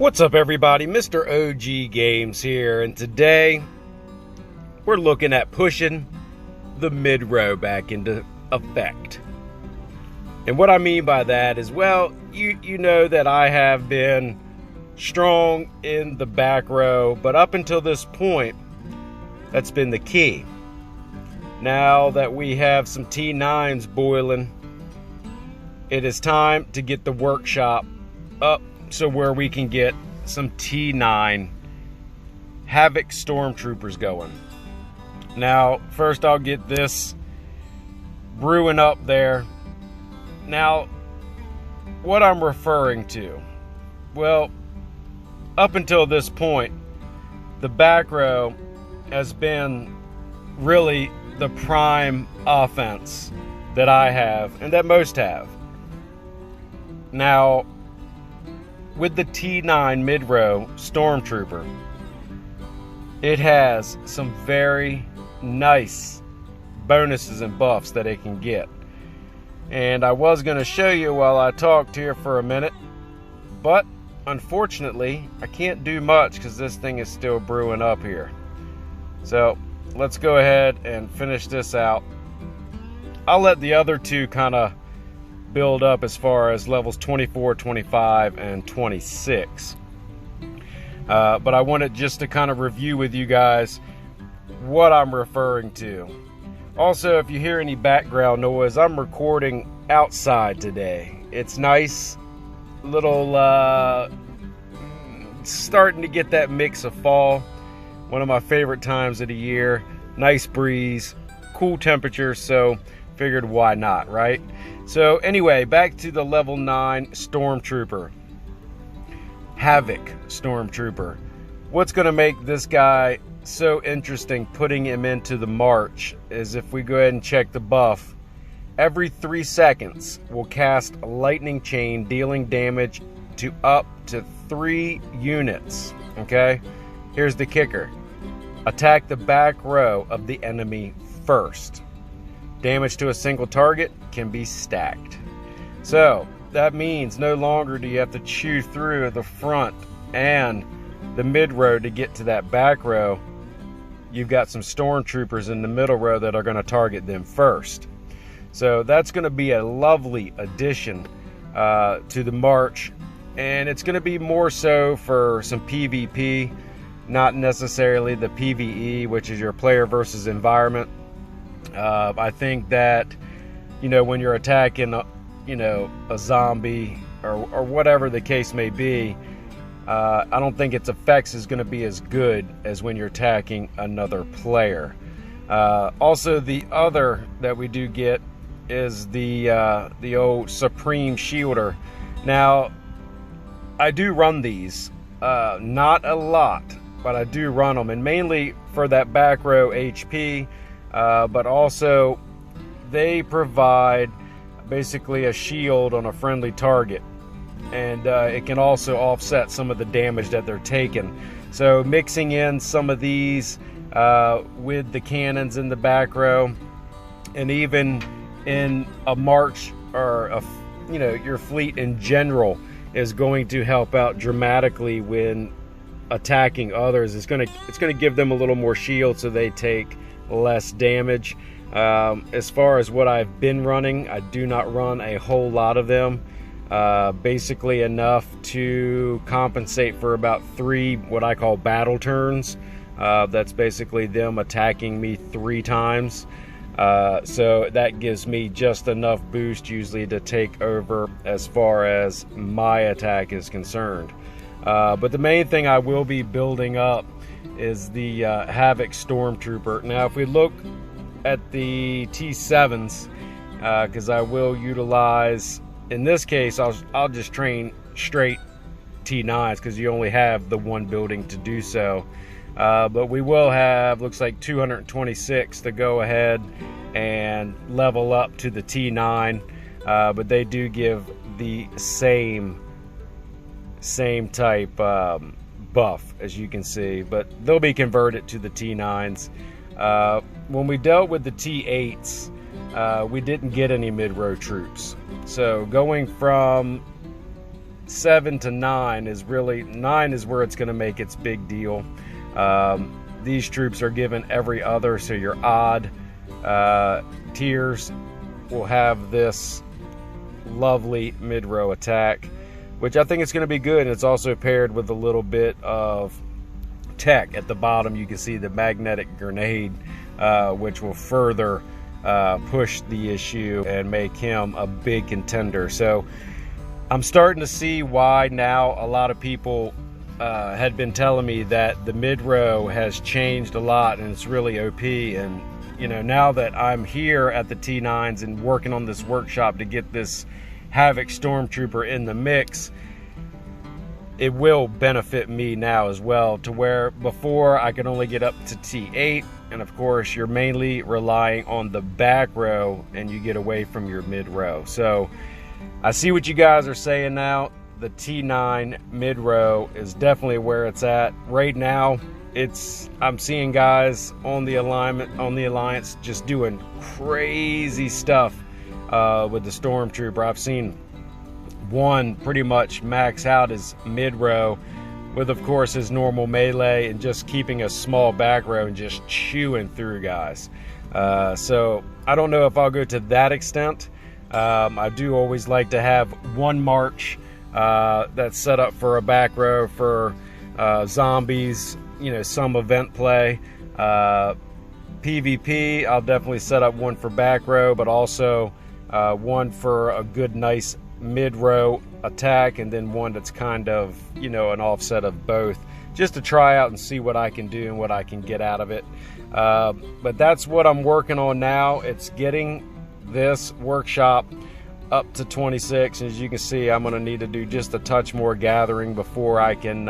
What's up, everybody? Mr. OG Games here, and today we're looking at pushing the mid-row back into effect. And what I mean by that is, well, you know that I have been strong in the back row, but up until this point, that's been the key. Now that we have some T9s boiling, it is time to get the workshop up so where we can get some T9 Havoc Stormtroopers going. Now, first I'll get this brewing up there. Now, what I'm referring to, well, up until this point, the back row has been really the prime offense that I have and that most have. Now, with the T9 mid-row Stormtrooper, it has some very nice bonuses and buffs that it can get. And I was going to show you while I talked here for a minute, but unfortunately I can't do much because this thing is still brewing up here. So let's go ahead and finish this out. I'll let the other two kind of build up as far as levels 24, 25, and 26. But I wanted just to kind of review with you guys what I'm referring to. Also, if you hear any background noise, I'm recording outside today. It's nice, little starting to get that mix of fall. One of my favorite times of the year. Nice breeze, cool temperature, so figured why not, right? So anyway, back to the level 9 Stormtrooper. Havoc Stormtrooper. What's going to make this guy so interesting putting him into the march is if we go ahead and check the buff. Every 3 seconds will cast a lightning chain dealing damage to up to 3 units. Okay? Here's the kicker. Attack the back row of the enemy first. Damage to a single target can be stacked. So that means no longer do you have to chew through the front and the mid row to get to that back row. You've got some Stormtroopers in the middle row that are going to target them first. So that's going to be a lovely addition to the march, and it's going to be more so for some PvP, not necessarily the PvE, which is your player versus environment. I think that, when you're attacking, a zombie or whatever the case may be, I don't think its effects is going to be as good as when you're attacking another player. Also, the other that we do get is the old Supreme Shielder. Now, I do run these, not a lot, but I do run them, and mainly for that back row HP. But also they provide basically a shield on a friendly target, and it can also offset some of the damage that they're taking. So mixing in some of these with the cannons in the back row, and even in a march or your fleet in general, is going to help out dramatically when attacking others. It's going to give them a little more shield so they take less damage. As far as what I've been running, I do not run a whole lot of them, basically enough to compensate for about 3 what I call battle turns. That's basically them attacking me 3 times, so that gives me just enough boost usually to take over as far as my attack is concerned. But the main thing I will be building up is the Havoc Stormtrooper. Now, if we look at the T7s, because I will utilize, in this case, I'll just train straight T9s because you only have the one building to do so. But we will have, looks like 226 to go ahead and level up to the T9. But they do give the same type buff, as you can see, but they'll be converted to the T9s. When we dealt with the T8s, we didn't get any mid-row troops. So going from 7 to 9 is really, 9 is where it's going to make its big deal. These troops are given every other, so your odd tiers will have this lovely mid-row attack, which I think is going to be good. And it's also paired with a little bit of tech at the bottom. You can see the magnetic grenade, which will further push the issue and make him a big contender. So I'm starting to see why now a lot of people had been telling me that the mid-row has changed a lot and it's really OP. And you know, now that I'm here at the T9s and working on this workshop to get this Havoc Stormtrooper in the mix, it will benefit me now as well, to where before I could only get up to T8, and of course you're mainly relying on the back row and you get away from your mid row. So I see what you guys are saying now. The T9 mid row is definitely where it's at right now. I'm seeing guys on the alliance just doing crazy stuff with the Stormtrooper. I've seen one pretty much max out his mid row with, of course, his normal melee and just keeping a small back row and just chewing through guys. So I don't know if I'll go to that extent. I do always like to have one march that's set up for a back row for zombies, you know, some event play. PvP, I'll definitely set up one for back row, but also one for a good, nice mid-row attack, and then one that's kind of, you know, an offset of both, just to try out and see what I can do and what I can get out of it. But that's what I'm working on now. It's getting this workshop up to 26. As you can see, I'm going to need to do just a touch more gathering before I can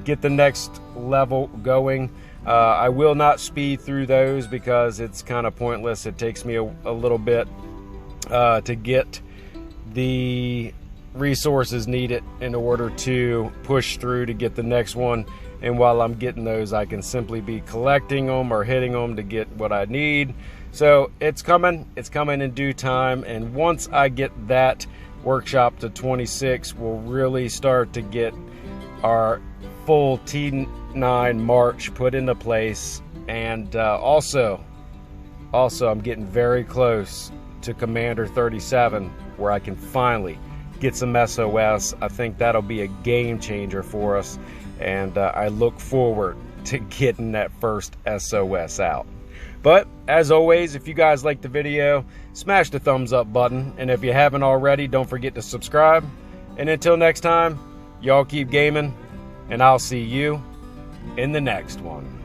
get the next level going. I will not speed through those because it's kind of pointless. It takes me a little bit to get the resources needed in order to push through to get the next one. And while I'm getting those, I can simply be collecting them or hitting them to get what I need. So it's coming in due time. And once I get that workshop to 26, we'll really start to get our full T9 march put into place. And also I'm getting very close to Commander 37, where I can finally get some SOS. I think that'll be a game changer for us, and I look forward to getting that first SOS out. But as always, if you guys like the video, smash the thumbs up button, and if you haven't already, don't forget to subscribe. And until next time, y'all keep gaming, and I'll see you in the next one.